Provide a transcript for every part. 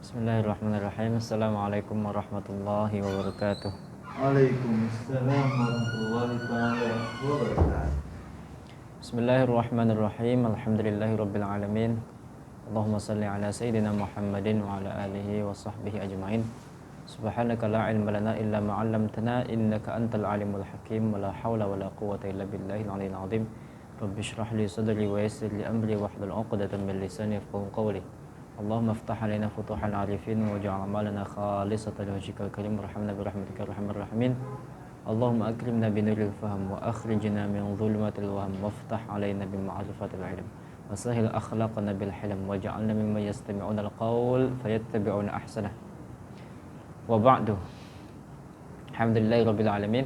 Bismillahirrahmanirrahim. Assalamualaikum warahmatullahi wabarakatuh. Waalaikumsalam warahmatullahi wabarakatuh. Bismillahirrahmanirrahim. Alhamdulillahirabbil alamin. Allahumma shalli ala sayyidina Muhammadin wa ala alihi wa sahbihi ajmain. Subhanaka la ilma lana illa ma 'allamtana innaka antal alimul hakim wa la haula wa la quwwata illa billahil aliyyil azim. Rabbi shrah li sadri wa yassir li amri wahlul 'uqdatam min lisani yafqahu qawli. Allahumma iftah alaina futuhal arifin waj'al amalana khalisatan liwajhikal karim warhamna bi rahmatika arhamar rahimin. Allahumma akrimna bi nuril fahm wa akhrijna min dhulumatil wahm waftah alaina bi ma'rifatil ilm wa sahhil akhlaqana bil hilm waj'alna mimman yastami'una al-qawl fayattabi'una ahsanah. Wa ba'du. Alhamdulillahirabbil alamin.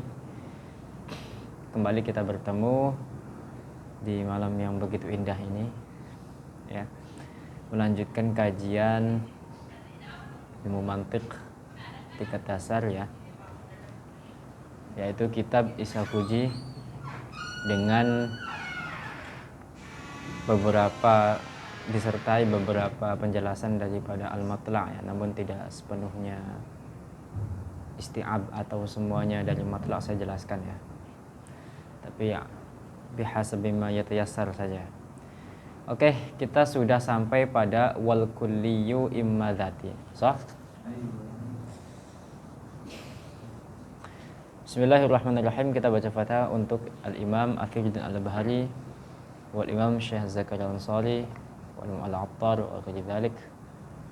Kembali kita bertemu di malam yang begitu indah ini, ya. Melanjutkan kajian ilmu mantiq tingkat dasar, ya, yaitu kitab Isafuji dengan disertai beberapa penjelasan daripada Al-Matla', ya, namun tidak sepenuhnya isti'ab atau semuanya dari Matla' saya jelaskan, ya, tapi ya bihasabi ma yatayassar saja. Oke, kita sudah sampai pada wal kulliyu imma dzati. Bismillahirrahmanirrahim. Kita baca Fatihah untuk Al-Imam Afiruddin Al-Bahari wal Imam Syekh Zakaria Al-Ansari wal Imam Al-Attar wa ghairi dzalik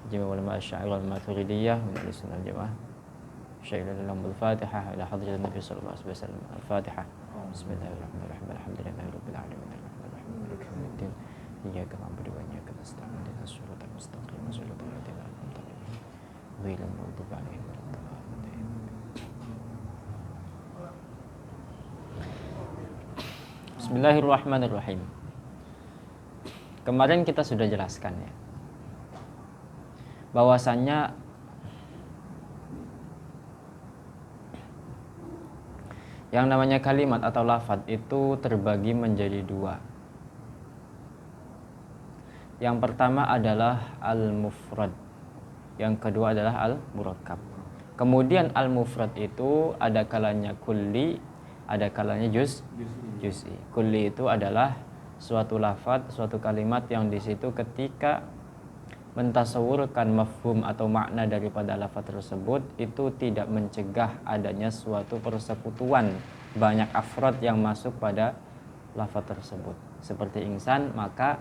jami' ulama Asy'ari wal Maturidiyah min Ahlussunnah wal Jamaah. Syekh al-Lamul Fatihah ila hadratin Nabi sallallahu alaihi wasallam. Al-Fatihah. Bismillahirrahmanirrahim. Alhamdulillahirabbil alamin. Maliki yaumiddin. Iyyaka na'budu wa iyyaka nasta'in. Ihdinas siratal mustaqim. Shiratal ladzina an'amta 'alaihim ghairil maghdubi 'alaihim waladdallin. Bismillahirrahmanirrahim. Kemarin kita sudah jelaskan, ya, bahwasannya yang namanya kalimat atau lafaz itu terbagi menjadi dua. Yang pertama adalah al-mufrad, yang kedua adalah al-murakkab. Kemudian al-mufrad itu ada kalanya kulli, ada kalanya juz'i. Kulli itu adalah suatu lafaz, suatu kalimat yang di situ ketika mentasawurkan mafhum atau makna daripada lafaz tersebut itu tidak mencegah adanya suatu persekutuan banyak afrad yang masuk pada lafaz tersebut. Seperti insan, maka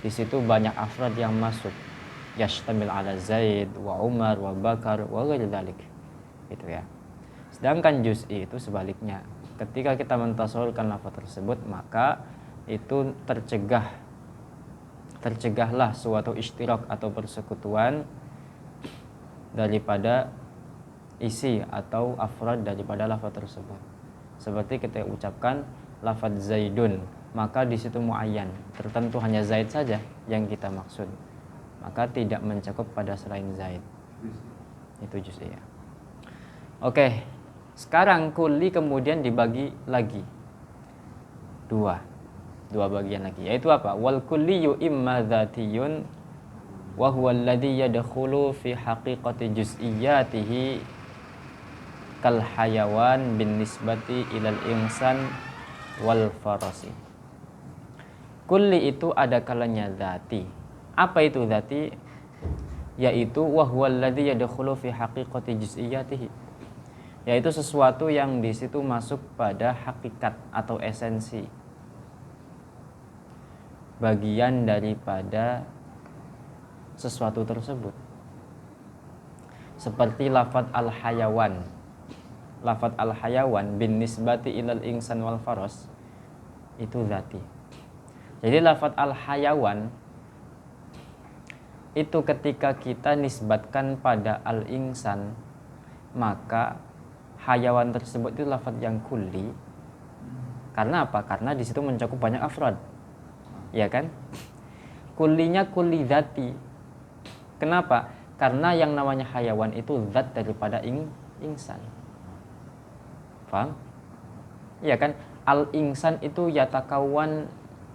di situ banyak afrad yang masuk, yashtamil ala Zaid wa Umar wa Bakar wa ghairi dzalik, gitu, ya. Sedangkan juz'i itu sebaliknya. Ketika kita mentasawurkan lafaz tersebut, maka itu tercegahlah suatu ishtirak atau persekutuan daripada isi atau afrad daripada lafaz tersebut. Seperti kita ucapkan lafaz Zaidun, maka di situ muayyan, tertentu hanya Zaid saja yang kita maksud, maka tidak mencakup pada selain Zaid. Itu juz'i, ya. Oke, sekarang kulli kemudian dibagi lagi dua bagian lagi, yaitu apa? Wal kulliyu imma dzatiyun wa huwa alladhi yadkhulu fi haqiqati juz'iyyatihi kal hayawan bin nisbati ilal insan wal farasi. Kulli itu ada kalanya dzati. Apa itu dzati? Yaitu wa huwa alladhi yadkhulu fi haqiqati juz'iyyatihi, yaitu sesuatu yang di situ masuk pada hakikat atau esensi, bagian daripada sesuatu tersebut. Seperti lafaz al-hayawan. Lafaz al-hayawan bin nisbati ilal insan wal faras itu dzati. Jadi lafaz al-hayawan itu ketika kita nisbatkan pada al-insan, maka hayawan tersebut itu lafaz yang kulli. Karena apa? Karena di situ mencakup banyak afrad, ya kan? Kullinya kulli dzati. Kenapa? Karena yang namanya hayawan itu zat daripada insan. Paham? Ya kan? Al-insan itu yatakawan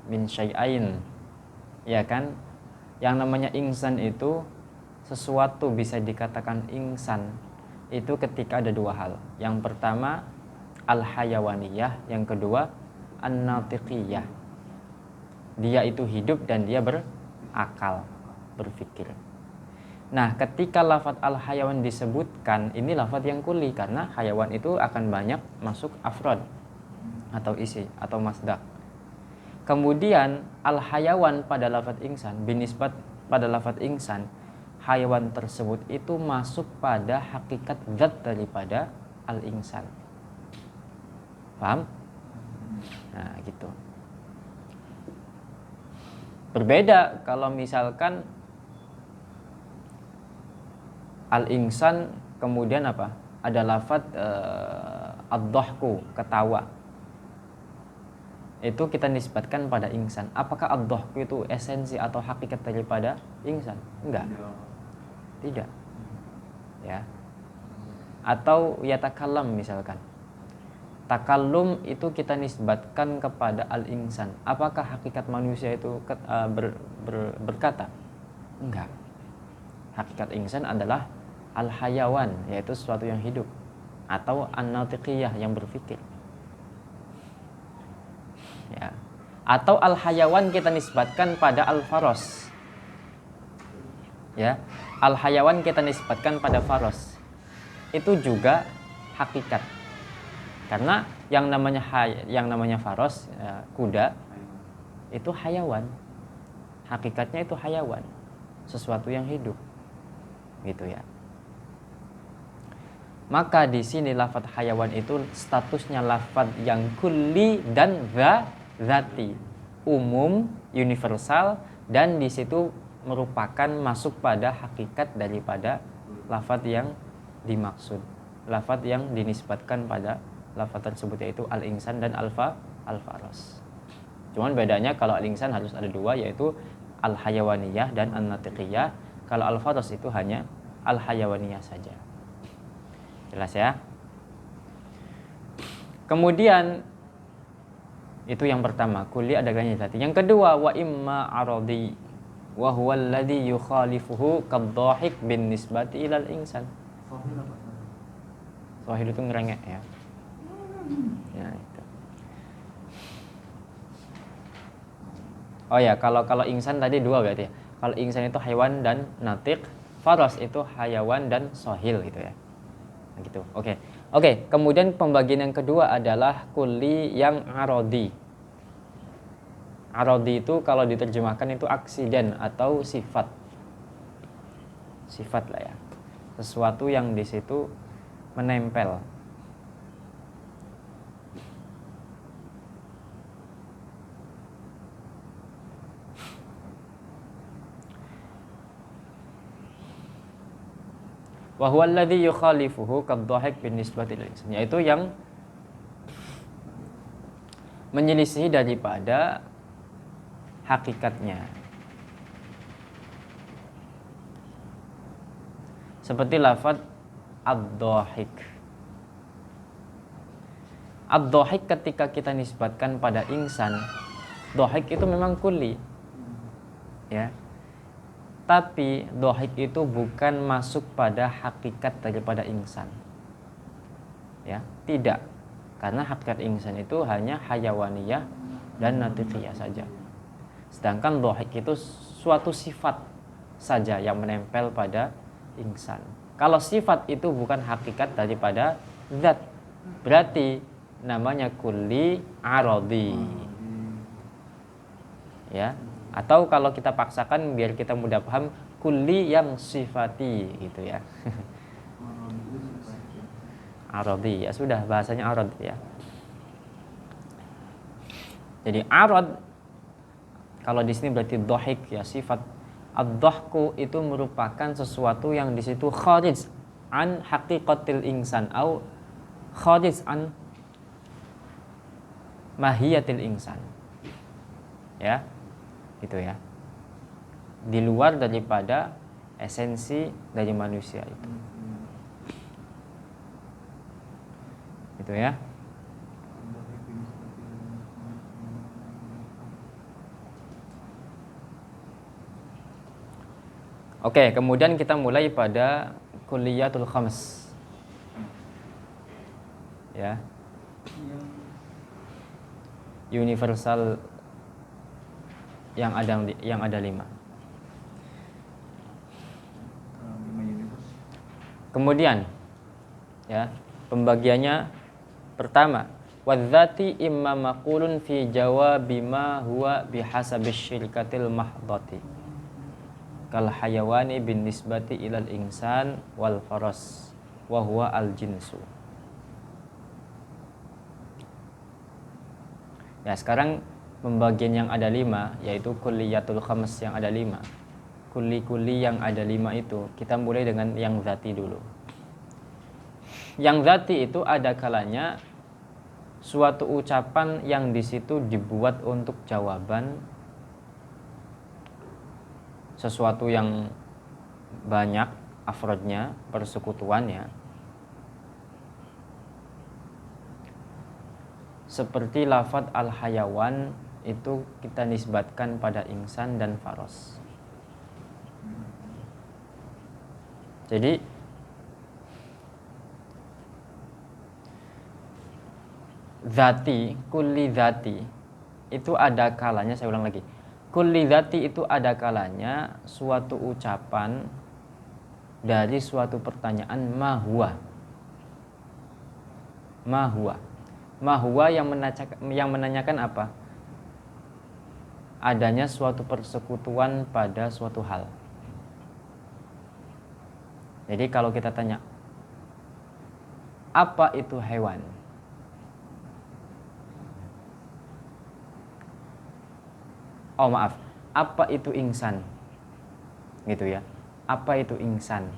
min syai'ain, ya kan? Yang namanya insan itu sesuatu bisa dikatakan insan itu ketika ada dua hal. Yang pertama al-hayawaniyah, yang kedua an-natiqiyah. Dia itu hidup dan dia berakal, berpikir. Nah, ketika lafadz al-hayawan disebutkan, ini lafadz yang kuli karena hayawan itu akan banyak masuk afrod atau isi atau masdar. Kemudian al-hayawan pada lafadz insan, binisbat pada lafadz insan, hayawan tersebut itu masuk pada hakikat zat daripada al-insan. Paham? Nah, gitu. Berbeda kalau misalkan al-insan kemudian apa? Ada lafadz ad-dhahku, ketawa. Itu kita nisbatkan pada insan. Apakah ad-dhahku itu esensi atau hakikat daripada insan? Enggak. Tidak. Ya. Atau yatakallam misalkan. Takallum itu kita nisbatkan kepada al-insan. Apakah hakikat manusia itu berkata? Enggak. Hakikat insan adalah al-hayawan, yaitu sesuatu yang hidup, atau an-natiqiyah, yang berpikir. Ya. Atau al-hayawan kita nisbatkan pada al-faros. Ya. Al-hayawan kita nisbatkan pada faros. Itu juga hakikat. Karena yang namanya faros, ya, kuda, itu hayawan. Hakikatnya itu hayawan, sesuatu yang hidup. Gitu ya. Maka di sini lafadz hayawan itu statusnya lafadz yang kulli dan zati, umum, universal, dan di situ merupakan masuk pada hakikat daripada lafadz yang dimaksud, lafadz yang dinisbatkan pada lafadz tersebut, yaitu al-insan dan al-faros. Cuman bedanya kalau al-insan harus ada dua, yaitu al-hayawaniyah dan an-natiqiyah. Kalau al-faros itu hanya al-hayawaniyah saja. Jelas ya? Kemudian itu yang pertama, kulli ada ganya zati. Yang kedua, wa imma aradi wa huwa alladhi yukhalifuhu kadh-dhahik bin nisbati ilal insan. Sahil itu ngerengek ya. Ya itu. Oh ya, kalau insan tadi dua berarti ya. Kalau insan itu hewan dan natiq, faros itu hayawan dan sohil gitu ya. Gitu. Oke. Kemudian pembagian yang kedua adalah kulli yang arodi. Arodi itu kalau diterjemahkan itu aksiden atau sifat. Sifat lah ya. Sesuatu yang di situ menempel. Wa huwa alladhi yukhalifuhu kadh-dhahik bin nisbati lil insan, yaitu yang menyelisih daripada hakikatnya. Seperti lafadz ad-dhahik. Ad-dhahik ketika kita nisbatkan pada insan, dhahik itu memang kulli. Ya. Tapi dhahik itu bukan masuk pada hakikat daripada insan. Ya, tidak. Karena hakikat insan itu hanya hayawaniyah dan natiqiyah saja. Sedangkan dhahik itu suatu sifat saja yang menempel pada insan. Kalau sifat itu bukan hakikat daripada zat, berarti namanya kulli aradi. Ya. Atau kalau kita paksakan biar kita mudah paham, kulli yang sifati gitu ya. Aradi, ya sudah bahasanya arad ya. Jadi arad kalau di sini berarti dhahik ya, sifat. Ad-dhahku itu merupakan sesuatu yang di situ kharij an haqiqatil insan atau kharij an mahiyatil insan. Ya. Gitu ya, di luar daripada esensi dari manusia itu. Gitu ya. Oke, kemudian kita mulai pada kulliyatul khams. Ya. Universal yang ada 5. 5 universe. Kemudian ya, pembagiannya pertama, wadzati imma maqulun fi jawabi ma huwa bihasabi syirkatil mahdati kal hayawani bin nisbati ilal insan wal faras wa huwa al jinsu. Ya, sekarang pembagian yang ada 5, yaitu kulliyatul khams yang ada 5. Kuli-kuli yang ada 5 itu, kita mulai dengan yang zati dulu. Yang zati itu ada kalanya suatu ucapan yang di situ dibuat untuk jawaban sesuatu yang banyak afrodnya, persekutuannya. Seperti lafadz al-hayawan itu kita nisbatkan pada insan dan faros. Jadi zati, kulli zati itu ada kalanya, saya ulang lagi. Kulli zati itu ada kalanya suatu ucapan dari suatu pertanyaan mahwa. Mahwa yang menanyakan apa? Adanya suatu persekutuan pada suatu hal. Jadi kalau kita tanya, apa itu hewan? Oh maaf, apa itu insan? Gitu ya. Apa itu insan?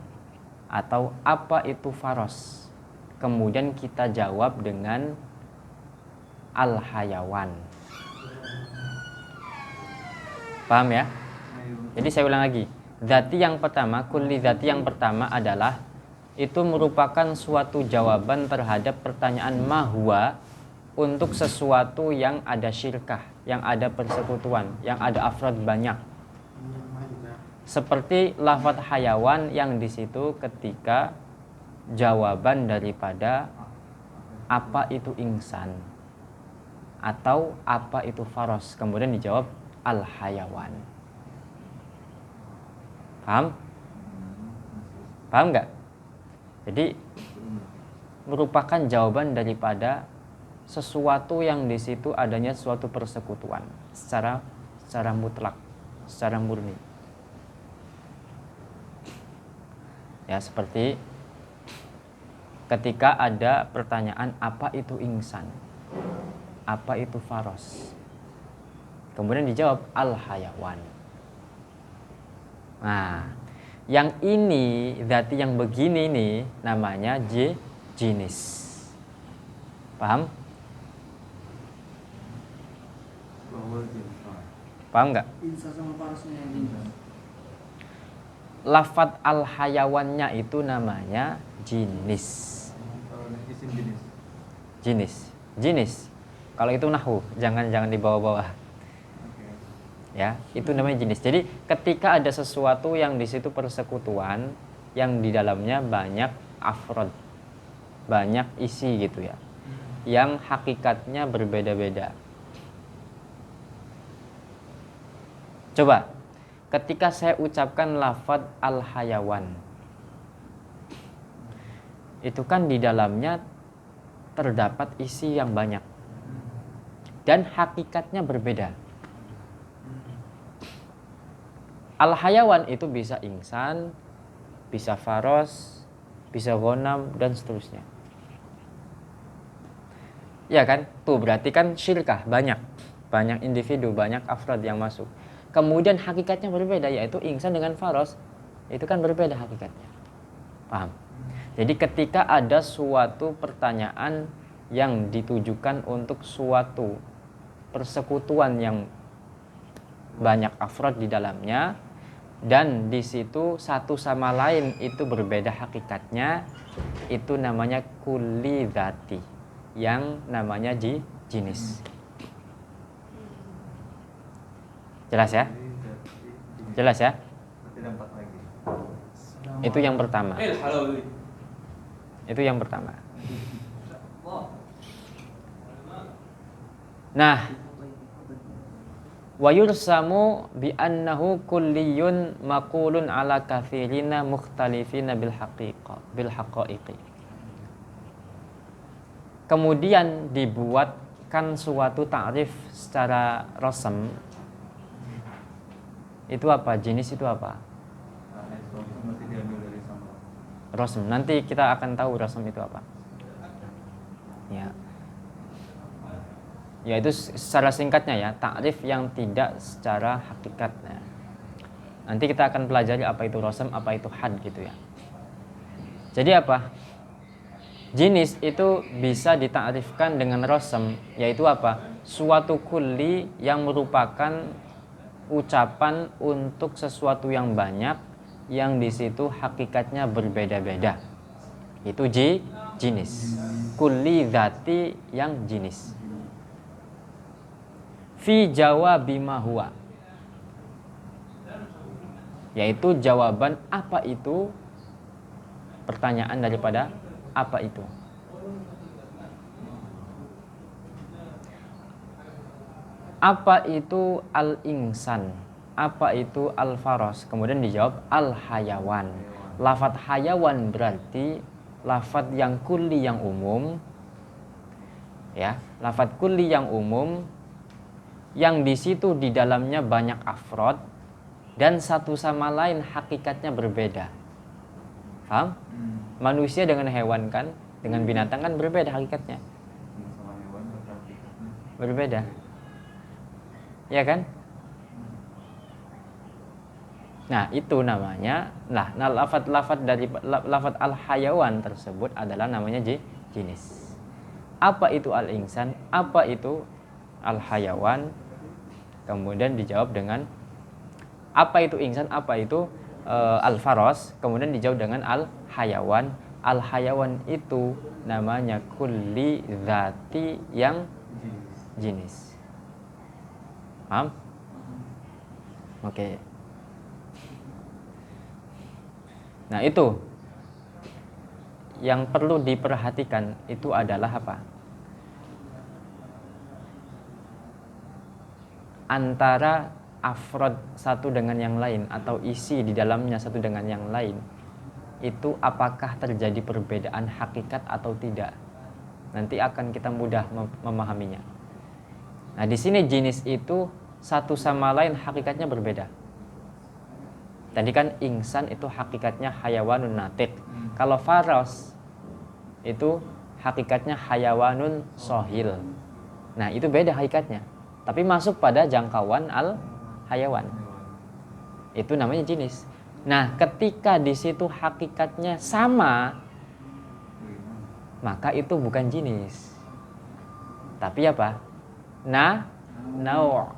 Atau apa itu faros? Kemudian kita jawab dengan al-hayawan. Paham ya? Jadi saya ulang lagi. Zati yang pertama, kulli zati yang pertama adalah itu merupakan suatu jawaban terhadap pertanyaan mahwa untuk sesuatu yang ada syirkah, yang ada persekutuan, yang ada afrod banyak. Seperti lafadz hayawan yang di situ ketika jawaban daripada apa itu insan atau apa itu faros, kemudian dijawab al-hayawan. Paham? Paham nggak? Jadi merupakan jawaban daripada sesuatu yang di situ adanya suatu persekutuan secara mutlak, secara murni. Ya, seperti ketika ada pertanyaan apa itu insan, apa itu faros, kemudian dijawab al-hayawan. Nah, yang ini, zati yang begini nih namanya jinis. Paham? Paham nggak? Lafadz al-hayawannya itu namanya jinis. Jinis. Kalau itu nahwu, jangan dibawa-bawa. Ya, itu namanya jinis. Jadi ketika ada sesuatu yang di situ persekutuan, yang di dalamnya banyak afrod, banyak isi gitu ya, yang hakikatnya berbeda-beda. Coba, ketika saya ucapkan lafadz al-hayawan, itu kan di dalamnya terdapat isi yang banyak dan hakikatnya berbeda. Al-hayawan itu bisa insan, bisa faros, bisa ghanam, dan seterusnya. Ya kan? Tuh berarti kan syirkah, banyak individu, banyak afrad yang masuk. Kemudian hakikatnya berbeda, yaitu insan dengan faros, itu kan berbeda hakikatnya. Paham? Jadi ketika ada suatu pertanyaan yang ditujukan untuk suatu persekutuan yang banyak afrad di dalamnya, dan di situ satu sama lain itu berbeda hakikatnya, itu namanya kulli zati, yang namanya jinis. Jelas ya? Jelas ya? Itu yang pertama. Itu yang pertama. Nah, wa yursamu bi annahu kulliyun maqulun ala kathirina mukhtalifina bil haqaiqi. Kemudian dibuatkan suatu ta'rif secara rasam. Itu apa? Jenis itu apa? Rasam. Nanti kita akan tahu rasam itu apa. Ya. Yaitu secara singkatnya ya, ta'rif yang tidak secara hakikat. Nah, nanti kita akan pelajari apa itu rasam, apa itu had gitu ya. Jadi apa? Jenis itu bisa dita'rifkan dengan rasam, yaitu apa? Suatu kulli yang merupakan ucapan untuk sesuatu yang banyak yang di situ hakikatnya berbeda-beda. Itu jenis. Kulli dzati yang jenis. Fi jawabi ma huwa, yaitu jawaban apa itu, pertanyaan daripada apa itu. Apa itu al-insan? Apa itu al-faros? Kemudian dijawab al-hayawan. Lafadz hayawan berarti lafadz yang kulli yang umum. Ya, lafadz kulli yang umum yang di situ di dalamnya banyak afrod dan satu sama lain hakikatnya berbeda. Paham? Manusia dengan hewan kan, dengan binatang kan berbeda hakikatnya. Berbeda. Ya kan? Nah, itu namanya. Nah, lafadz dari lafadz al-hayawan tersebut adalah namanya jenis. Apa itu al-insan? Apa itu al-hayawan? Kemudian dijawab dengan apa itu insan, apa itu al-faros, kemudian dijawab dengan al-hayawan. Al-hayawan itu namanya kulli dzati yang jenis. Paham? Oke. Nah, itu yang perlu diperhatikan itu adalah apa? Antara afrod satu dengan yang lain atau isi di dalamnya satu dengan yang lain, itu apakah terjadi perbedaan hakikat atau tidak? Nanti akan kita mudah memahaminya. Nah, di sini jenis itu satu sama lain hakikatnya berbeda. Tadi kan insan itu hakikatnya hayawanun natik. Kalau faros itu hakikatnya hayawanun sohil. Nah, itu beda hakikatnya. Tapi masuk pada jangkauan al-hayawan. Itu namanya jenis. Nah, ketika di situ hakikatnya sama, maka itu bukan jenis. Tapi apa? Nau'.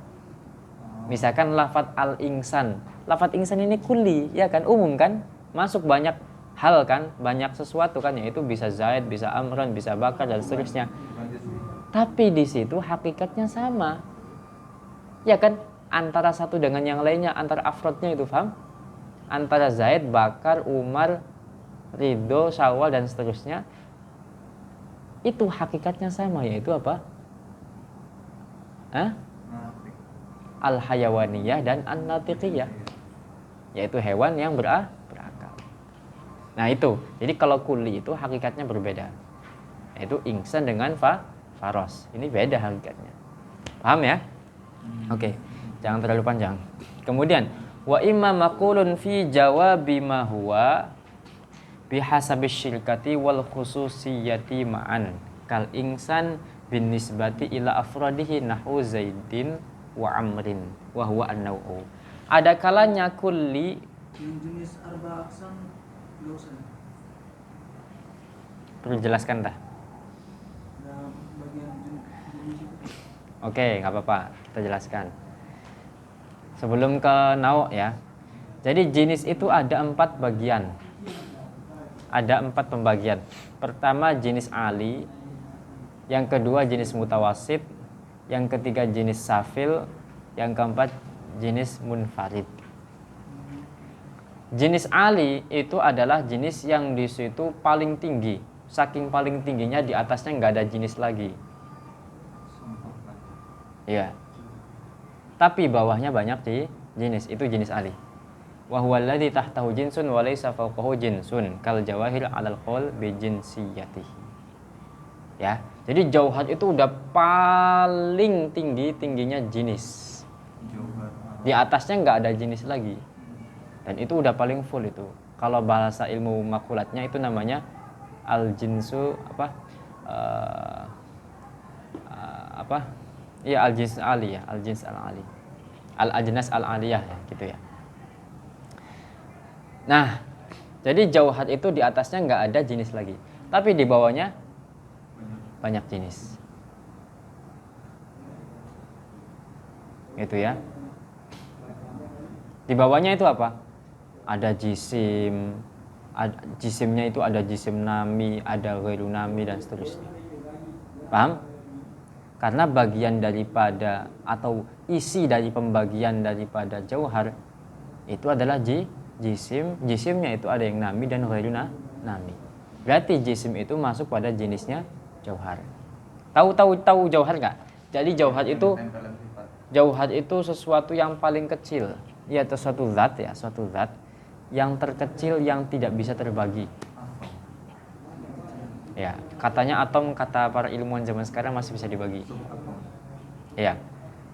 Misalkan lafadz al-insan. Lafadz insan ini kulli, ya kan? Umum kan? Masuk banyak hal kan? Banyak sesuatu kan? Yaitu bisa Zaid, bisa Amran, bisa Bakar, dan seterusnya. Tapi di situ hakikatnya sama. Ya kan, antara satu dengan yang lainnya, antara afrodnya itu, paham? Antara Zaid, Bakar, Umar, Ridho, Syawal dan seterusnya, itu hakikatnya sama, yaitu apa? Al-hayawaniyah dan an-natiqiyah, yaitu hewan yang berakal. Nah, itu. Jadi kalau kulli itu hakikatnya berbeda, yaitu insan dengan faros. Ini beda hakikatnya. Paham ya? Oke, jangan terlalu panjang. Kemudian wa imma maqulun fi jawabi ma huwa bihasabi syirkati wal khususiyati ma'an kal insan bin nisbati ila afradihi nahu zaidin wa amrin wa huwa an-naw'u. Ada kalanya kulli jenis arba aqsam dosa. Perlu jelaskan dah. Oke, nggak apa-apa, kita jelaskan. Sebelum ke nau' ya. Jadi jenis itu ada 4 bagian. Ada 4 pembagian. Pertama jenis ali, yang kedua jenis mutawasid, yang ketiga jenis safil, yang keempat jenis munfarid. Jenis ali itu adalah jenis yang di situ paling tinggi, saking paling tingginya di atasnya nggak ada jenis lagi. Ya. Tapi bawahnya banyak jenis, itu jenis ali. Wa huwa alladzi tahtahu jinsun wa laysa fawqahu jinsun kal jawahir 'alal qaul bi jinsiyatihi. Ya. Jadi jauhar itu udah paling tingginya jenis. Di atasnya nggak ada jenis lagi. Dan itu udah paling full itu. Kalau bahasa ilmu makulatnya itu namanya al-jinsu Iya, al-jins ali ya, al-jins al-ali. Al-ajnas al-aliyah ya, gitu ya. Nah, jadi jauhar itu di atasnya nggak ada jenis lagi. Tapi di bawahnya banyak jenis. Gitu ya. Di bawahnya itu apa? Ada jisim, jisimnya itu ada jisim nami, ada ghairu nami dan seterusnya. Paham? Karena bagian daripada atau isi dari pembagian daripada jauhar itu adalah jisimnya itu ada yang nami dan ghairu nami. Berarti jisim itu masuk pada jenisnya jauhar. Tahu jauhar nggak? Jadi jauhar itu sesuatu yang paling kecil, yaitu suatu zat yang terkecil yang tidak bisa terbagi. Ya, katanya atom, kata para ilmuwan zaman sekarang masih bisa dibagi. Ya.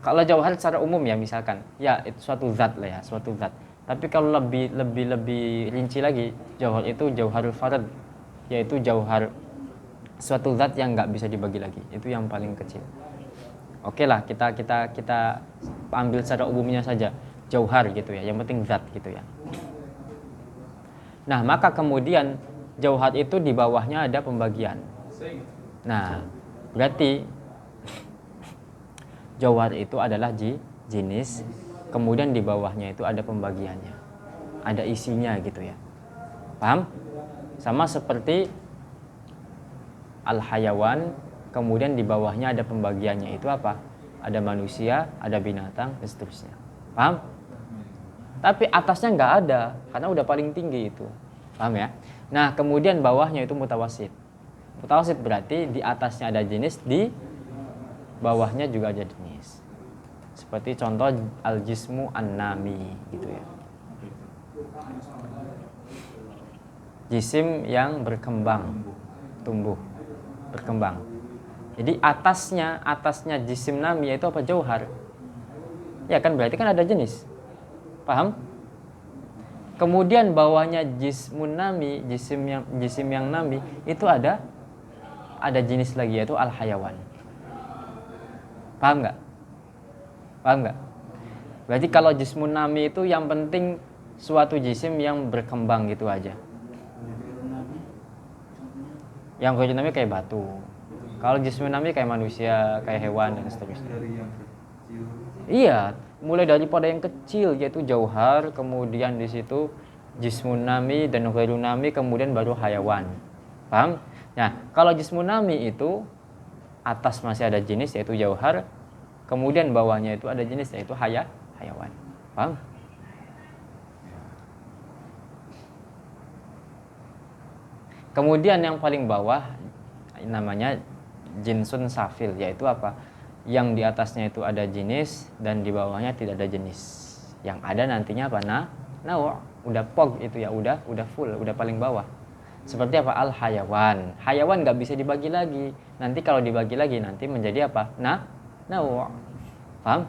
Kalau jauhar secara umum ya misalkan, ya itu suatu zat lah ya, suatu zat. Tapi kalau lebih rinci lagi, jauhar itu jauharul farad, yaitu jauhar suatu zat yang nggak bisa dibagi lagi. Itu yang paling kecil. Oke lah, kita ambil secara umumnya saja, jauhar gitu ya. Yang penting zat gitu ya. Nah, maka kemudian jauhar itu di bawahnya ada pembagian. Nah, berarti jauhar itu adalah jenis, kemudian di bawahnya itu ada pembagiannya, ada isinya gitu ya. Paham? Sama seperti al-hayawan, kemudian di bawahnya ada pembagiannya, itu apa? Ada manusia, ada binatang, dan seterusnya. Paham? Tapi atasnya nggak ada, karena udah paling tinggi itu. Paham ya? Nah, kemudian bawahnya itu mutawasit. Mutawasit berarti di atasnya ada jenis, di bawahnya juga ada jenis. Seperti contoh al-jismu an-nami gitu ya. Jisim yang berkembang, tumbuh, berkembang. Jadi atasnya jisim nami yaitu apa? Jauhar. Ya kan, berarti kan ada jenis. Paham? Kemudian bawahnya jismun nami, jisim yang nami itu ada jenis lagi yaitu al-hayawan. Paham nggak? Paham nggak? Berarti kalau jismun nami itu yang penting suatu jisim yang berkembang gitu aja. Yang ghairu nami kayak batu. Kalau jismun nami kayak manusia, kayak hewan dan seterusnya. Iya, mulai daripada yang kecil yaitu jauhar, kemudian di situ jismun nami dan ghairu nami, kemudian baru hayawan. Paham? Nah, kalau jismun nami itu atas masih ada jenis yaitu jauhar, kemudian bawahnya itu ada jenis yaitu hayawan. Paham? Kemudian yang paling bawah namanya jinsun safil, yaitu apa? Yang di atasnya itu ada jenis dan di bawahnya tidak ada jenis. Yang ada nantinya apa? Udah pog itu ya, udah full, udah paling bawah. Seperti apa? Al hayawan. Hayawan nggak bisa dibagi lagi. Nanti kalau dibagi lagi nanti menjadi apa? Paham?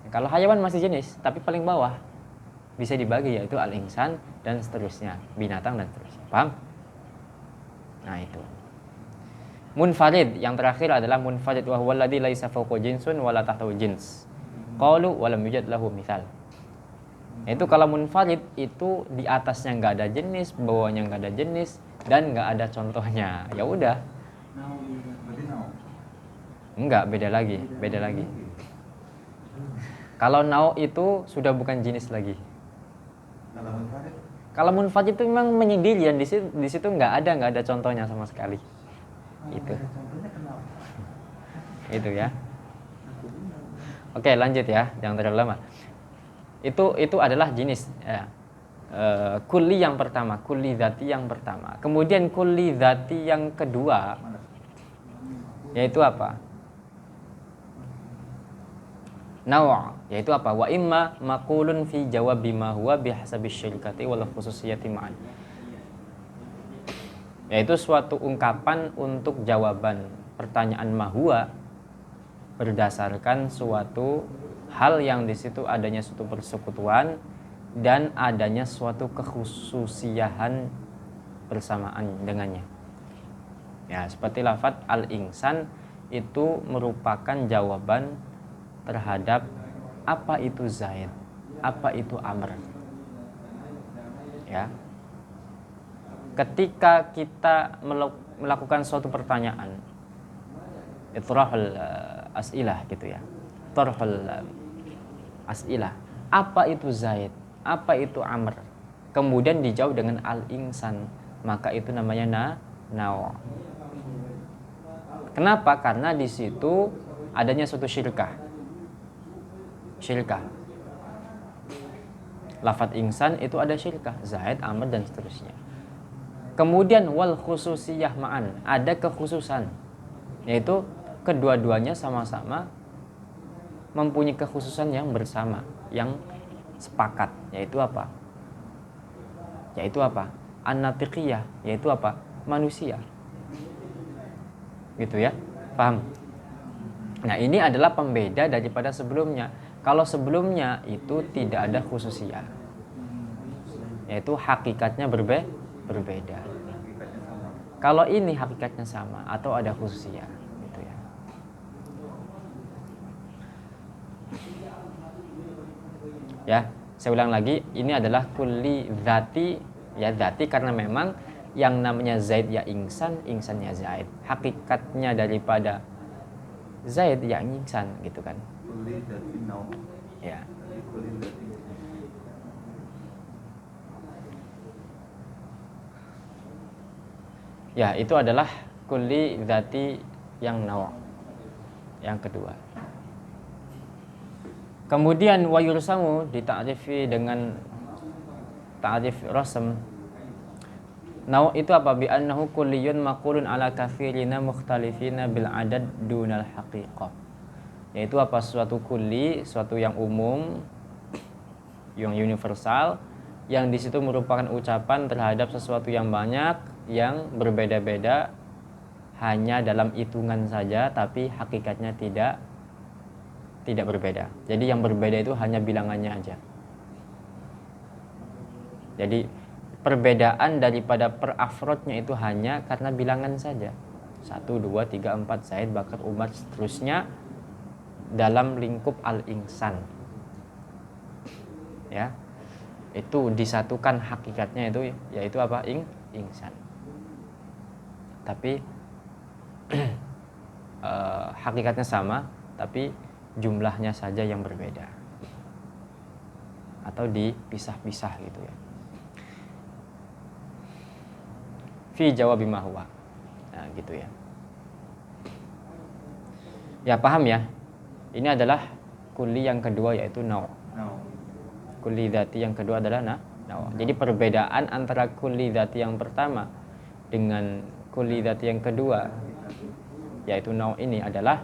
Kalau hayawan masih jenis, tapi paling bawah bisa dibagi yaitu al insan dan seterusnya, binatang dan seterusnya. Paham? Nah itu. Munfarid, yang terakhir adalah munfarid, wa huwa alladzi laisa fawqa jinsun wala tahtahu jins. Qalu wa lam yujad lahu mithal. Itu kalau munfarid itu di atasnya nggak ada jenis, bawahnya nggak ada jenis dan nggak ada contohnya. Ya udah. Enggak, beda lagi. Kalau nau itu sudah bukan jenis lagi. Kalau munfarid itu memang menyendiri dan di situ nggak ada contohnya sama sekali. Itu ya. Oke, lanjut ya, jangan terlalu lama. Itu adalah jenis ya. kulli yang pertama, kulli dzati yang pertama. Kemudian kulli dzati yang kedua yaitu apa? Naw', yaitu apa? Wa imma maqulun fi jawabi ma huwa bihasabi syirkati wal khususiyati ma'an. Yaitu suatu ungkapan untuk jawaban pertanyaan mahua berdasarkan suatu hal yang di situ adanya suatu persekutuan dan adanya suatu kekhususiahan bersamaan dengannya. Ya, seperti lafadz al-insan itu merupakan jawaban terhadap apa itu Zaid, apa itu Amr. Ya. Ketika kita melakukan suatu pertanyaan, itrahul as'ilah gitu ya. Tarhul as'ilah. Apa itu Zaid? Apa itu Amr? Kemudian dijawab dengan al-insan, maka itu namanya naw'. Kenapa? Karena di situ adanya suatu syirkah. Lafadz insan itu ada syirkah, Zaid, Amr dan seterusnya. Kemudian wal khususiyah ma'an, ada kekhususan, yaitu kedua-duanya sama-sama mempunyai kekhususan yang bersama, yang sepakat, yaitu apa? Yaitu apa? An-natiqiyah, yaitu apa? Manusia. Gitu ya, paham? Nah, ini adalah pembeda daripada sebelumnya. Kalau sebelumnya itu tidak ada khususiyah, yaitu hakikatnya berbeda. Kalau ini hakikatnya sama atau ada khususiyah, gitu ya. Ya, saya ulang lagi, ini adalah kulli dzati, ya dzati karena memang yang namanya Zaid ya insan, insan ya Zaid. Hakikatnya daripada Zaid ya insan, gitu kan. Kulli dzati naw'. Ya. Kulli dzati. Ya, itu adalah kulli dzati yang naw'. Yang kedua. Kemudian wa yursamu dita'rifi dengan ta'rif rasm. Naw' itu apa? Bi annahu kulliyun maqulun ala kathirina mukhtalifina bil adad dunal haqiqah. Yaitu apa? Suatu kulli, suatu yang umum, yang universal, yang di situ merupakan ucapan terhadap sesuatu yang banyak, yang berbeda-beda hanya dalam hitungan saja, tapi hakikatnya tidak berbeda. Jadi yang berbeda itu hanya bilangannya aja. Jadi perbedaan daripada perafrodnya itu hanya karena bilangan saja. 1, 2, 3, 4 Zaid, Bakar, Umar, seterusnya dalam lingkup al-insan. Ya. Itu disatukan hakikatnya itu yaitu apa? Insan. Tapi hakikatnya sama, tapi jumlahnya saja yang berbeda atau dipisah-pisah gitu ya. Fi jawabi ma huwa. Nah, gitu ya. Ya, paham ya? Ini adalah kulli yang kedua yaitu naw'. Kulli dzati yang kedua adalah naw'. Jadi perbedaan antara kulli dzati yang pertama dengan kulli dzati yang kedua yaitu naw' ini adalah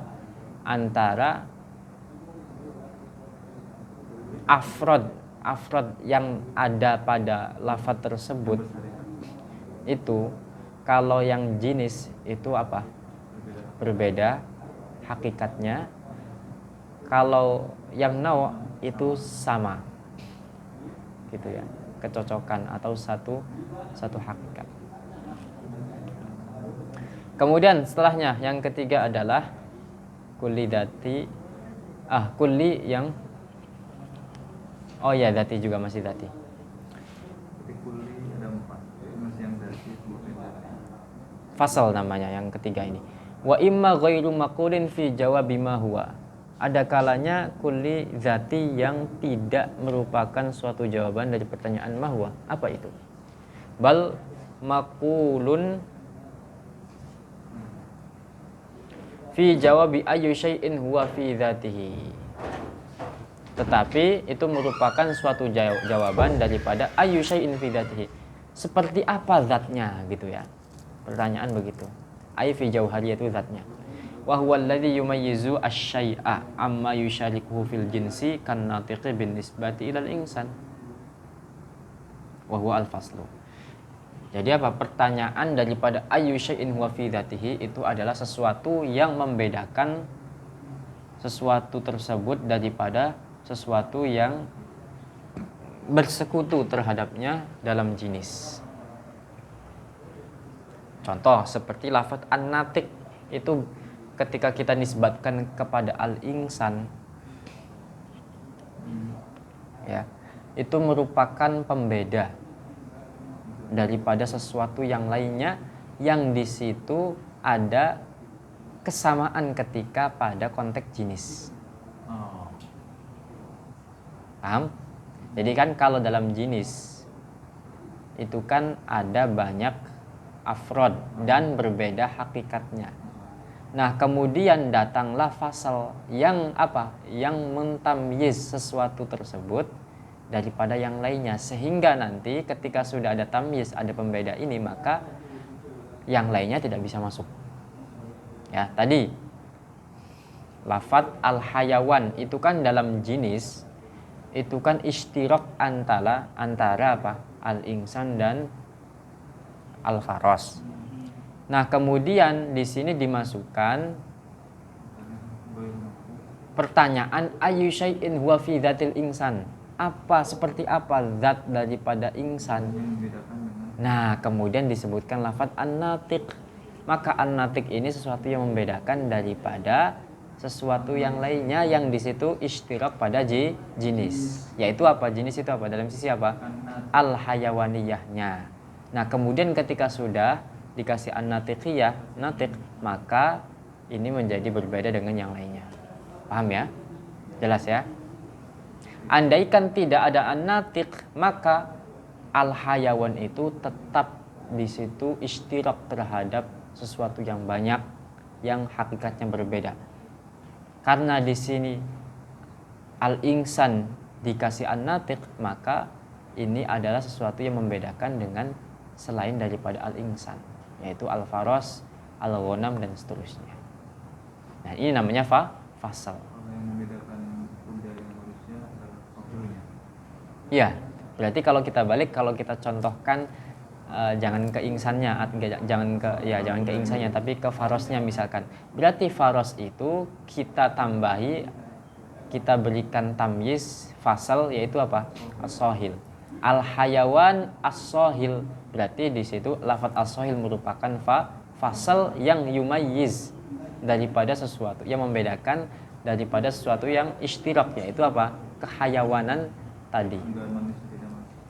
antara afrod yang ada pada lafadz tersebut itu, kalau yang jinis itu apa? Berbeda hakikatnya. Kalau yang naw' itu sama, gitu ya, kecocokan atau satu hakikat. Kemudian setelahnya yang ketiga adalah kulli dzati, kulli yang dzati juga masih dzati. Jadi kulli ada 4. Masih yang dzati, bukan dzati. Fasal namanya yang ketiga ini. Wa imma ghairu maqulin fi jawabi ma huwa. Ada kalanya kulli dzati yang tidak merupakan suatu jawaban dari pertanyaan ma huwa. Apa itu? Bal maqulun fi jawabi ayyu syai'in huwa fi dzatihi. tetapi itu merupakan suatu jawaban daripada ayu syai'in fi dzatihi. Seperti apa zatnya gitu ya. Pertanyaan begitu. Ay fi jauhariyatu zatnya. Wa huwa alladhi yumayyizu asy-syai'a amma yusyarikuhu fil jinsi kan natiqi bin nisbati ilal insan. Wa huwa al-faslu. Jadi apa? Pertanyaan daripada ayu syai'in huwa fi dzatihi itu adalah sesuatu yang membedakan sesuatu tersebut daripada sesuatu yang bersekutu terhadapnya dalam jenis. Contoh seperti lafaz an-natiq itu ketika kita nisbatkan kepada al-insan ya, itu merupakan pembeda daripada sesuatu yang lainnya yang di situ ada kesamaan ketika pada konteks jenis. Paham? Jadi kan kalau dalam jenis itu kan ada banyak afrod dan berbeda hakikatnya. Nah, kemudian datanglah fasal yang apa? Yang mentamyiz sesuatu tersebut daripada yang lainnya, sehingga nanti ketika sudah ada tamyiz, ada pembeda ini, maka yang lainnya tidak bisa masuk. Ya, tadi lafadz al-hayawan itu kan dalam jenis itu kan istirak antara apa? Al-insan dan al-faros. Nah, kemudian di sini dimasukkan pertanyaan ayu syai'in huwa fi dzatil insan. Seperti apa zat daripada insan? Nah, kemudian disebutkan lafadz an-natiq. Maka an-natiq ini sesuatu yang membedakan daripada sesuatu yang lainnya yang di situ istirak pada jenis. Yaitu apa? Jenis itu apa? Dalam sisi apa? Al-hayawaniyahnya. Nah, kemudian ketika sudah dikasih an-natiqiyah, natiq, maka ini menjadi berbeda dengan yang lainnya. Paham ya? Jelas ya? Andaikan tidak ada an-natiq, maka al-hayawan itu tetap di situ istirak terhadap sesuatu yang banyak yang hakikatnya berbeda. Karena di sini al-insan dikasih an-natiq, maka ini adalah sesuatu yang membedakan dengan selain daripada al-insan, yaitu al-faros, al-ghanam dan seterusnya. Nah, ini namanya fasal. Yang membedakan kuda dan manusia adalah fasalnya. Iya, berarti kalau kita contohkan jangan ke insannya, jangan ke insannya, tapi ke farosnya misalkan. Berarti faros itu kita berikan tamyiz fasal, yaitu apa? As-sohil. Al-hayawan as-sohil. Berarti di situ lafadz as-sohil merupakan fasal yang yumayyiz daripada sesuatu yang membedakan daripada sesuatu yang istirak, yaitu apa? Kehayawanan tadi.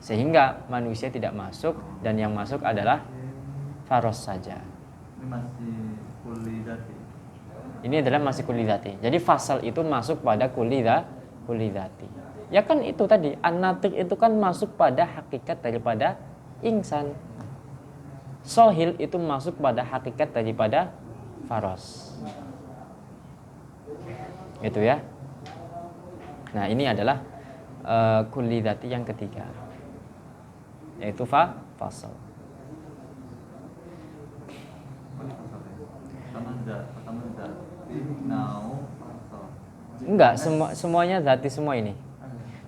Sehingga manusia tidak masuk dan yang masuk adalah faros saja. Ini masih kulli dzati. Ini adalah masih kulli dzati. Jadi fasal itu masuk pada kulli dzati. Ya kan itu tadi, an-natiq itu kan masuk pada hakikat daripada insan. Sohil itu masuk pada hakikat daripada faros. Gitu ya. Nah, ini adalah kulli dzati yang ketiga, yaitu fasal. Enggak, semuanya dzati semua ini.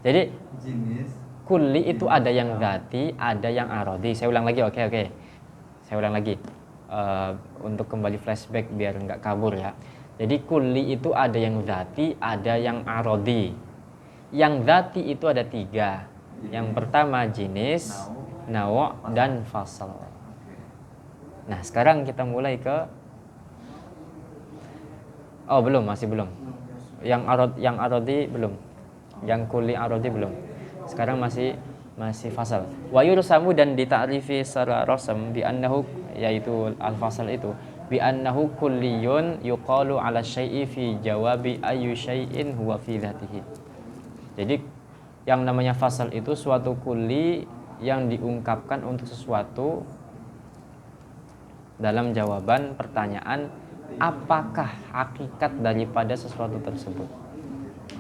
Jadi jenis kulli itu ada yang dzati, ada yang arodi. Saya ulang lagi, oke. Saya ulang lagi untuk kembali flashback biar enggak kabur ya. Jadi kulli itu ada yang dzati, ada yang arodi. Yang dzati itu ada 3. Yang pertama jenis, nawa' dan fasal. Nah, sekarang kita mulai ke masih belum. Yang arodi belum. Yang kulli arodi belum. Sekarang masih fasal. Wa yursamu dan dita'rifi secara rasam bi annahu, yaitu al-fasal itu bi annahu kulliyun yuqalu 'ala syai'i fi jawabi ayyu syai'in huwa fi dzatihi. Jadi yang namanya fasal itu suatu kulli yang diungkapkan untuk sesuatu dalam jawaban pertanyaan apakah hakikat daripada sesuatu tersebut.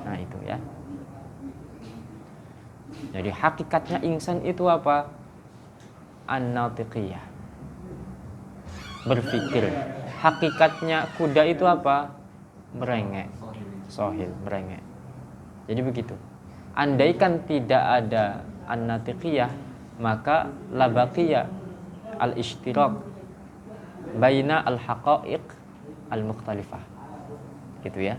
Nah, itu ya. Jadi hakikatnya insan itu apa? An-natiqiyah, berpikir. Hakikatnya kuda itu apa? Merengek. Sohil, merengek. Jadi begitu. Andaikan tidak ada an-natiqiyah, maka la baqiya al-ishtirak baina al-haqa'iq al-mukhtalifah. Gitu ya.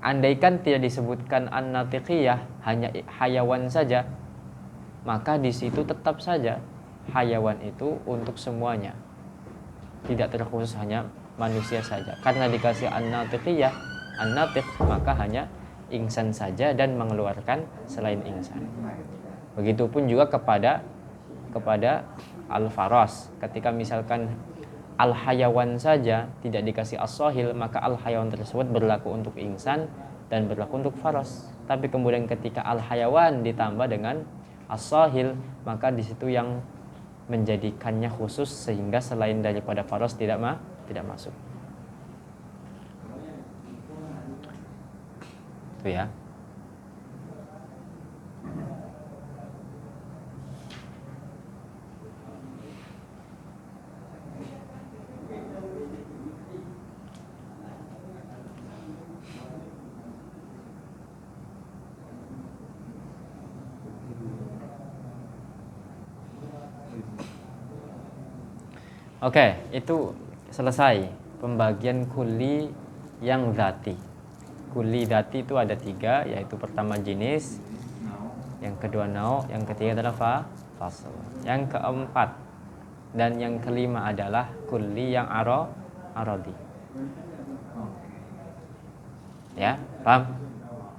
Andaikan tidak disebutkan an-natiqiyah, hanya hayawan saja, maka di situ tetap saja hayawan itu untuk semuanya. Tidak terkhusus hanya manusia saja. Karena dikasih an-natiqiyah, an-natiq, maka hanya insan saja dan mengeluarkan selain insan. Begitupun juga kepada al-faras. Ketika misalkan al-hayawan saja tidak dikasih as-sahil, maka al-hayawan tersebut berlaku untuk insan dan berlaku untuk faras. Tapi kemudian ketika al-hayawan ditambah dengan as-sahil, maka di situ yang menjadikannya khusus sehingga selain daripada faras tidak masuk. Itu ya. Oke, itu selesai pembagian kuli yang dzati. Kuli dzati itu ada 3, yaitu pertama jenis, yang kedua nau', yang ketiga adalah fasl. Yang keempat dan yang kelima adalah kuli yang aradi. Ya, paham?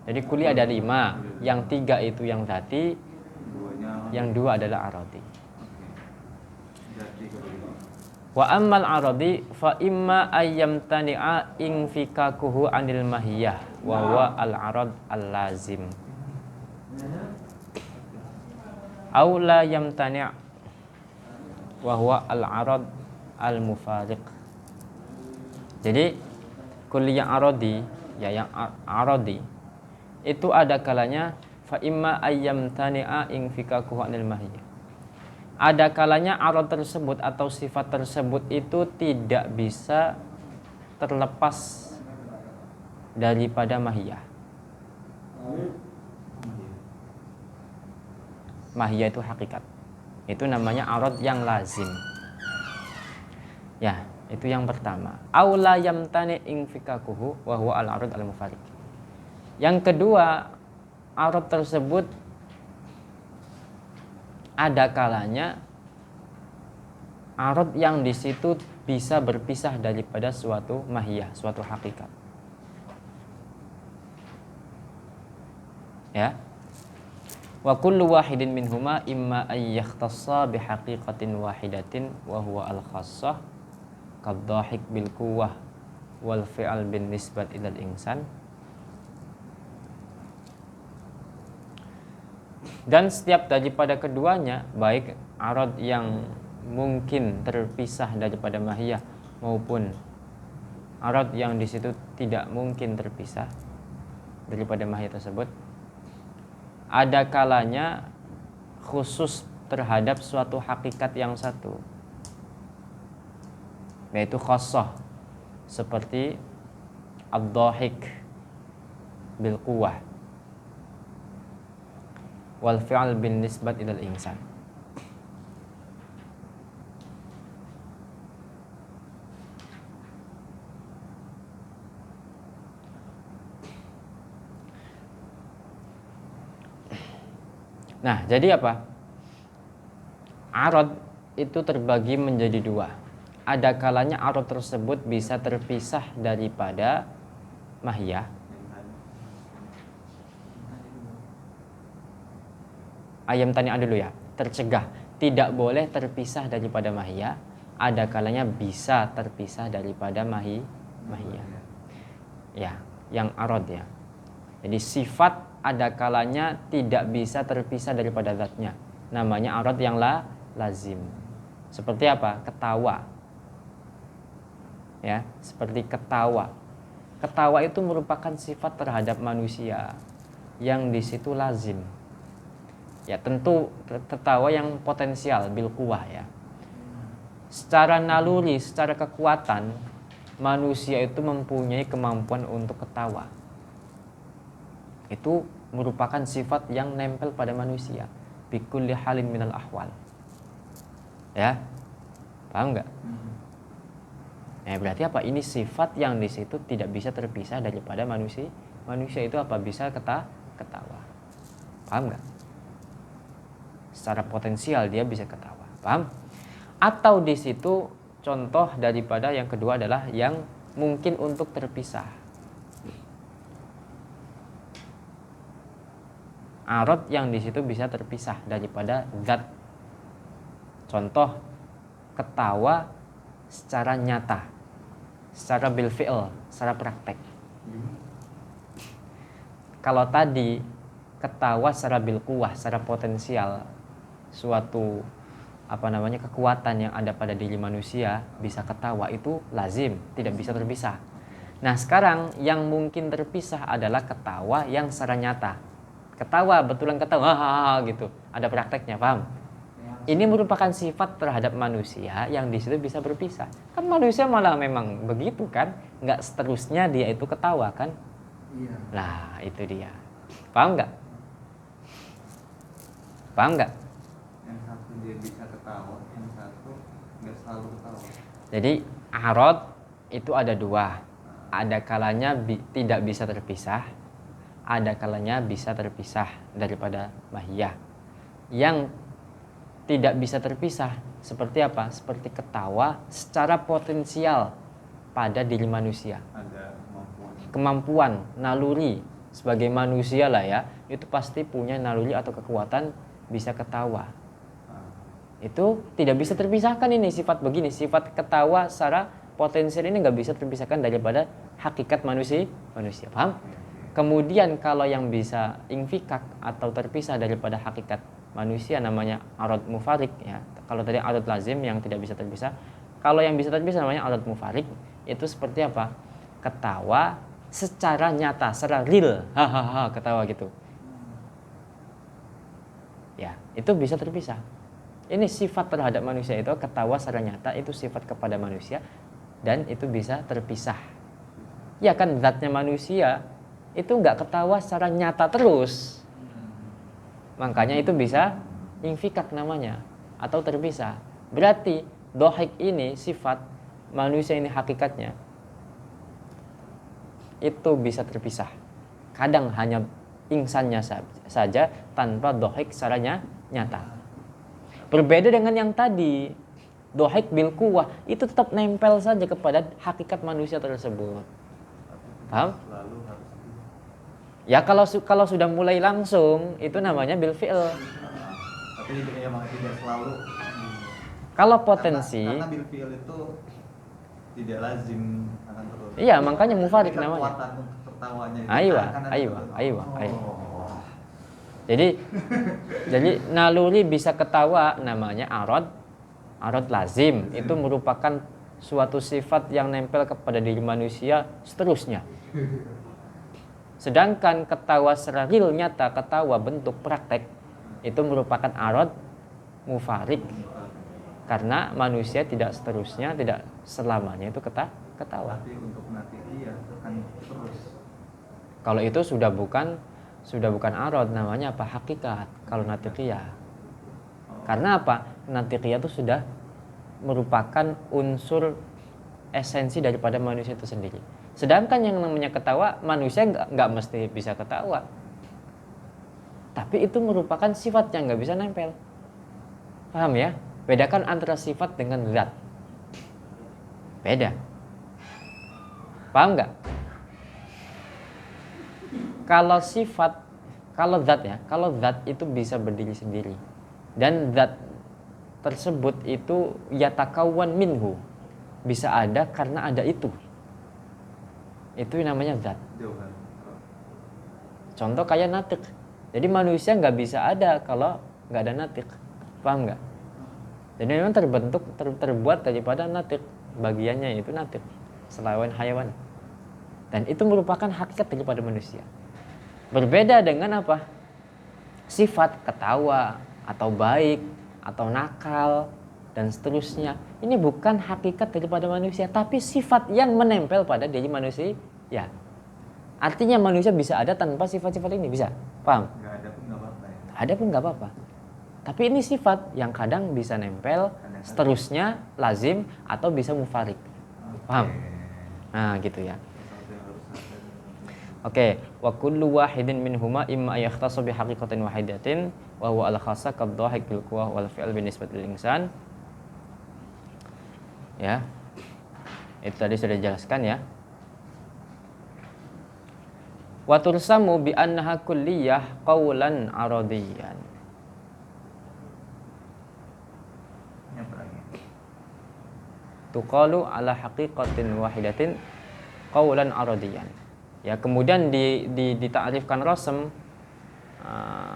Jadi kuli ada 5, yang 3 itu yang dzati, yang 2 adalah aradi. Wa ammal aradi fa imma ayyam tani'a infikakuhu anil mahiyah wa huwa al-arad al-lazim aw la yamtani' wa huwa al-arad al-mufariq. Jadi kulliyah aradi, ya, yang aradi itu ada kalanya fa imma ayyam tani'a infikakuhu anil mahiyah. Ada kalanya arad tersebut atau sifat tersebut itu tidak bisa terlepas daripada mahiyah. Mahiyah itu hakikat. Itu namanya arad yang lazim. Ya, itu yang pertama. Aula yamtani infikakuhu wa huwa al-arad al-mufariq. Yang kedua, arad tersebut ada kalanya arad yang di situ bisa berpisah daripada suatu mahiyah, suatu hakikat. Ya. Wa kullu wahidin minhuma imma ay yakhtassa bi haqiqatin wahidatin wa huwa al-khassah kadh-dhahik bil quwwah wal fi'al bin nisbat ilal insan. Dan setiap daripada keduanya, baik arad yang mungkin terpisah daripada mahiyah maupun arad yang di situ tidak mungkin terpisah daripada mahiyah tersebut, ada kalanya khusus terhadap suatu hakikat yang satu, yaitu khassah, seperti ad-dhahik bil quwwah wal fi'al bin nisbat ilal insan. Nah, jadi apa? Arad itu terbagi menjadi 2. Ada kalanya arad tersebut bisa terpisah daripada mahiyah. Ayam tani'ah dulu ya, tercegah, tidak boleh terpisah daripada mahiyah. Ada kalanya bisa terpisah daripada mahiyah. Ya, yang arad ya. Jadi sifat ada kalanya tidak bisa terpisah daripada zatnya. Namanya arad yang lazim. Seperti apa? Ketawa. Ya, seperti ketawa. Ketawa itu merupakan sifat terhadap manusia. yang di situ lazim. Ya tentu tertawa yang potensial bil quwah ya. Secara naluri, secara kekuatan, manusia itu mempunyai kemampuan untuk ketawa. Itu merupakan sifat yang nempel pada manusia. Bikulli halin minal ahwal. Ya, paham nggak? Berarti apa? Ini sifat yang di situ tidak bisa terpisah daripada manusia. Manusia itu apa? Bisa ketawa. Paham nggak? Secara potensial dia bisa ketawa. Paham? Atau di situ contoh daripada yang kedua adalah yang mungkin untuk terpisah. Arad yang di situ bisa terpisah daripada zat. Contoh ketawa secara nyata, secara bil fi'l, secara praktek. Kalau tadi ketawa secara bil quwah, secara potensial, suatu kekuatan yang ada pada diri manusia bisa ketawa, itu lazim, tidak bisa terpisah. Nah sekarang yang mungkin terpisah adalah ketawa yang secara nyata. Ketawa, betulan ketawa, gitu. Ada prakteknya, paham? Ini merupakan sifat terhadap manusia yang di situ bisa berpisah. Kan manusia malah memang begitu kan, nggak seterusnya dia itu ketawa kan? Iya. Nah itu dia. Paham nggak? Paham nggak? Yang satu dia bisa ketawa, yang satu nggak selalu ketawa. Jadi arad itu ada dua. Ada kalanya tidak bisa terpisah, ada kalanya bisa terpisah daripada mahiyah. Yang tidak bisa terpisah seperti apa? Seperti ketawa secara potensial pada diri manusia. Ada Kemampuan, naluri sebagai manusia lah ya, itu pasti punya naluri atau kekuatan bisa ketawa. Itu tidak bisa terpisahkan ini sifat begini, sifat ketawa secara potensial ini nggak bisa terpisahkan daripada hakikat manusia, paham? Kemudian kalau yang bisa infikak atau terpisah daripada hakikat manusia namanya arad mufarik ya. Kalau tadi arad lazim yang tidak bisa terpisah, kalau yang bisa terpisah namanya arad mufarik. Itu seperti apa? Ketawa secara nyata, secara real, hahaha, ketawa gitu. Ya, itu bisa terpisah. Ini sifat terhadap manusia itu ketawa secara nyata, itu sifat kepada manusia dan itu bisa terpisah. Ya kan zatnya manusia itu nggak ketawa secara nyata terus. Makanya itu bisa infikak namanya atau terpisah. Berarti dohik ini sifat manusia ini hakikatnya itu bisa terpisah. Kadang hanya ingsannya saja tanpa dohik secara nyata. Berbeda dengan yang tadi, dohik bil quwah itu tetap nempel saja kepada hakikat manusia tersebut. Paham? Lalu harus Ya kalau sudah mulai langsung itu namanya bil fi'l. tapi emang tidak selalu. Kalau potensi, karena bil fi'l itu tidak lazim akan terus. iya makanya mufarik Tapi namanya. kekuatan untuk tertawanya itu Aywa. akan ada terus. Jadi naluri bisa ketawa namanya arad lazim. Itu merupakan suatu sifat yang nempel kepada diri manusia seterusnya. Sedangkan ketawa secara real nyata, ketawa bentuk praktek itu merupakan arad mufarik. Karena manusia tidak seterusnya, tidak selamanya itu ketawa. Tapi untuk nanti dia akan terus. Kalau itu sudah bukan arad, namanya apa? Hakikat. Kalau natiqiyah. Karena apa? Natiqiyah itu sudah merupakan unsur esensi daripada manusia itu sendiri. Sedangkan yang namanya ketawa, manusia nggak mesti bisa ketawa. Tapi itu merupakan sifat yang nggak bisa nempel. Paham ya? Bedakan antara sifat dengan zat. Beda. Paham nggak? Kalau sifat, kalau zat itu bisa berdiri sendiri. Dan zat tersebut itu yatakawwan minhu. Bisa ada karena ada itu. Itu namanya zat. Jauhan. Contoh kayak natik. Jadi manusia nggak bisa ada kalau nggak ada natik. Paham nggak? Jadi memang terbuat daripada natik. Bagiannya itu natik. Selain hayawan. Dan itu merupakan hakikat daripada manusia. Berbeda dengan apa? Sifat ketawa atau baik atau nakal dan seterusnya. Ini bukan hakikat daripada manusia, tapi sifat yang menempel pada diri manusia. Ya. Artinya manusia bisa ada tanpa sifat-sifat ini, bisa. Paham? Nggak ada pun nggak apa-apa ya. Ada pun nggak apa-apa. Tapi ini sifat yang kadang bisa nempel, seterusnya lazim atau bisa mufarik. Paham? Nah, gitu ya. Sesuatu yang harus ada. Oke, wa kullu wahidin minhuma imma yakhtassu bi haqiqatin wahidatin wa huwa al-khassa kadh-dhahik bil quwwah wal fi'l bi nisbatil insan. Ya. Itu tadi sudah dijelaskan ya. Wa tursamu bi annaha kulliyah qawlan aradiyan. Yang terakhir. Tuqalu ala haqiqatin wahidatin qawlan aradiyan. Ya, kemudian ditakrifkan rasm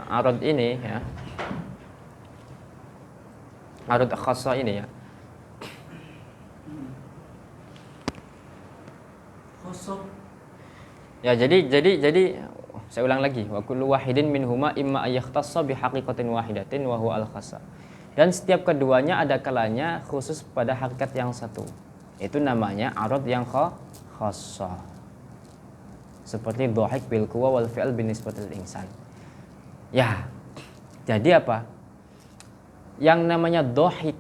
arad ini ya. Arad khassa ini ya. Khosok. Ya, jadi saya ulang lagi. Wa kullu wahidin minhuma imma ayyahtassa bi haqiqatin wahidatin wa huwa al-khassa. Dan setiap keduanya ada kalanya khusus pada hakikat yang satu. Itu namanya arad yang khassa. Seperti dhahik bil quwwah wal fi'l bin nisbatil insan. Ya. Jadi apa? Yang namanya dhahik,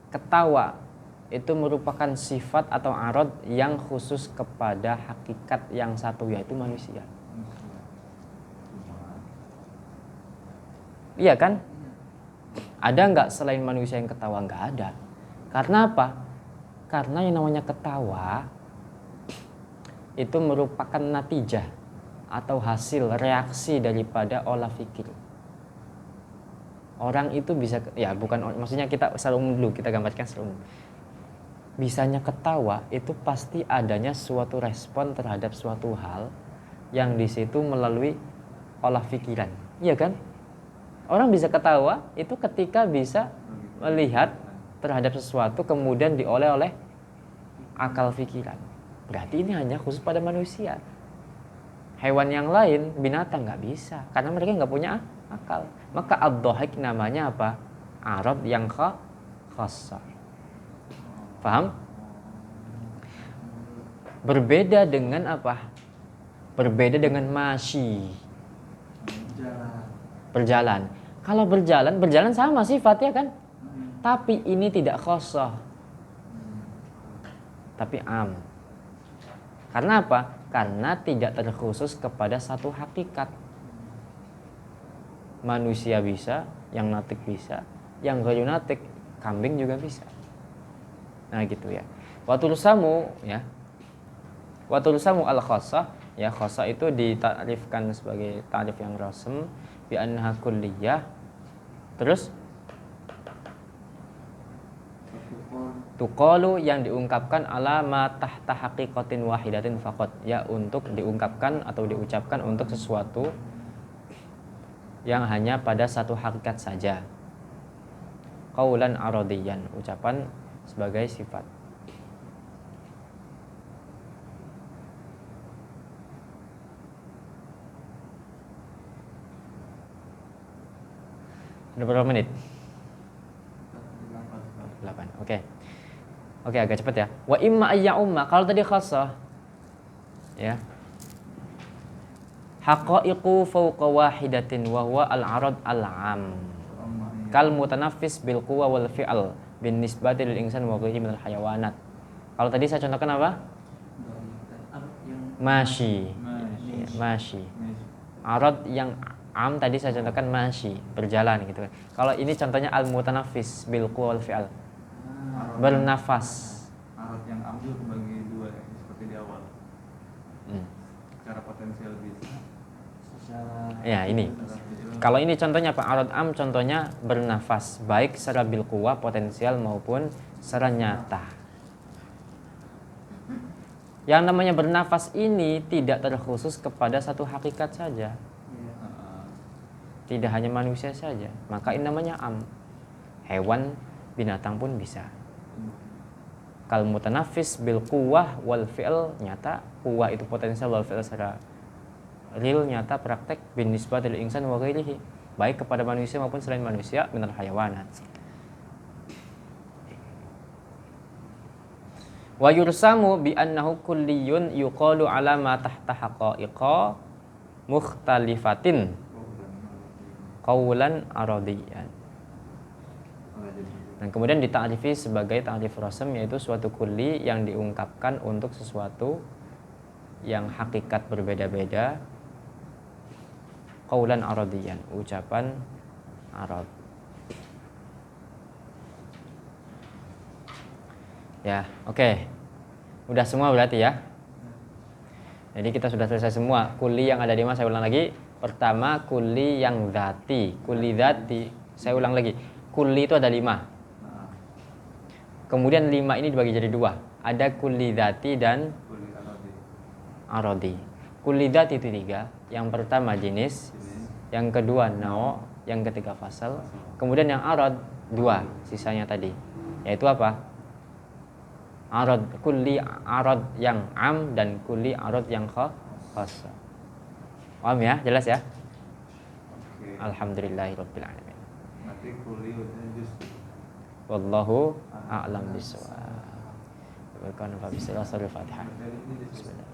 ketawa, itu merupakan sifat atau arad yang khusus kepada hakikat yang satu, yaitu manusia. Iya kan? Ada nggak selain manusia yang ketawa? Nggak ada. Karena apa? Karena yang namanya ketawa itu merupakan natijah atau hasil reaksi daripada olah fikir. Orang itu bisa, ya bukan, maksudnya kita secara umum dulu, kita gambarkan secara umum. Bisanya ketawa itu pasti adanya suatu respon terhadap suatu hal yang di situ melalui olah pikiran. Iya kan? Orang bisa ketawa itu ketika bisa melihat terhadap sesuatu kemudian diolah oleh akal pikiran. Berarti ini hanya khusus pada manusia. Hewan yang lain, binatang nggak bisa karena mereka nggak punya akal. Maka ad-dhahik namanya apa? Arad yang khassa. Paham? Berbeda dengan apa? Berbeda dengan masyi. Berjalan. Kalau berjalan sama sifatnya kan? Tapi ini tidak khosoh. Tapi am. Karena apa? Karena tidak terkhusus kepada satu hakikat. Manusia bisa, yang natik bisa, yang ghayu natik, kambing juga bisa. Nah gitu ya. Watul samu ya. Watul samu al khossah ya, khossah itu ditakrifkan sebagai takrif yang rasm bi annaha kulliyah. Terus tuqalu yang diungkapkan ala ma tahta haqiqatin wahidatin faqat, ya untuk diungkapkan atau diucapkan untuk sesuatu yang hanya pada satu hakikat saja. Qaulan aradiyan, ucapan sebagai sifat. Ada berapa menit? 8. Oke. Oke, agak cepat ya. Wa imma ayya'umma, kalau tadi khassah ya. Haqa'iqu fawqa wahidatin wa huwa al-arad al-'am. Kal mutanaffis bil quwwa wal fi'al bin nisbati lil insan wa ghairihi minal hayawanat. Kalau tadi saya contohkan apa? Masyi. Masyi. Arad yang am tadi saya contohkan masyi, berjalan gitu kan. Kalau ini contohnya al mutanaffis bil quwwa wal fi'al. Bernafas. Arad yang am itu bagi dua ya, seperti di awal. Secara potensial bisa. Ya, ini. Kalau ini contohnya Pak Arad am, contohnya bernafas, baik secara bil quwwah potensial maupun secara nyata. Yang namanya bernafas ini tidak terkhusus kepada satu hakikat saja. Tidak hanya manusia saja. Maka ini namanya am. Hewan, binatang pun bisa. Kal mutanafis bil quwwah wal fi'l, nyata quwwah itu potensial, wal fi'l secara real, nyata, praktek bin nisbatil insan wa ghairihi, baik kepada manusia maupun selain manusia minal hayawanat. Wa yursamu bi annahu kulliyun yuqalu ala ma tahta haqa'iqa mukhtalifatin qaulan aradiyan. Dan kemudian dita'rifi sebagai ta'rif rasm, yaitu suatu kulli yang diungkapkan untuk sesuatu yang hakikat berbeda-beda, qaulan aradiyan, ucapan arad. Ya, oke. Udah semua berarti ya. Jadi kita sudah selesai semua. Kulli yang ada di mana? Saya ulang lagi. Pertama, kulli yang dzati. Kulli dzati. Saya ulang lagi. Kulli itu ada 5. Kemudian 5 ini dibagi jadi 2. Ada kulli dzati dan aradi. Kulli dzati itu 3. Yang pertama jenis, yang kedua nau', yang ketiga fasal. Kemudian yang arad 2, sisanya tadi. Yaitu apa? Arad, kulli arad yang am dan kulli arad yang khas. Paham ya? Jelas ya? Oke. Alhamdulillahirabbil alamin. Nanti kulli udah just Wallahu a'lam bishawab. Wa kana fa bismillahir rahmanir rahim. Bismillah.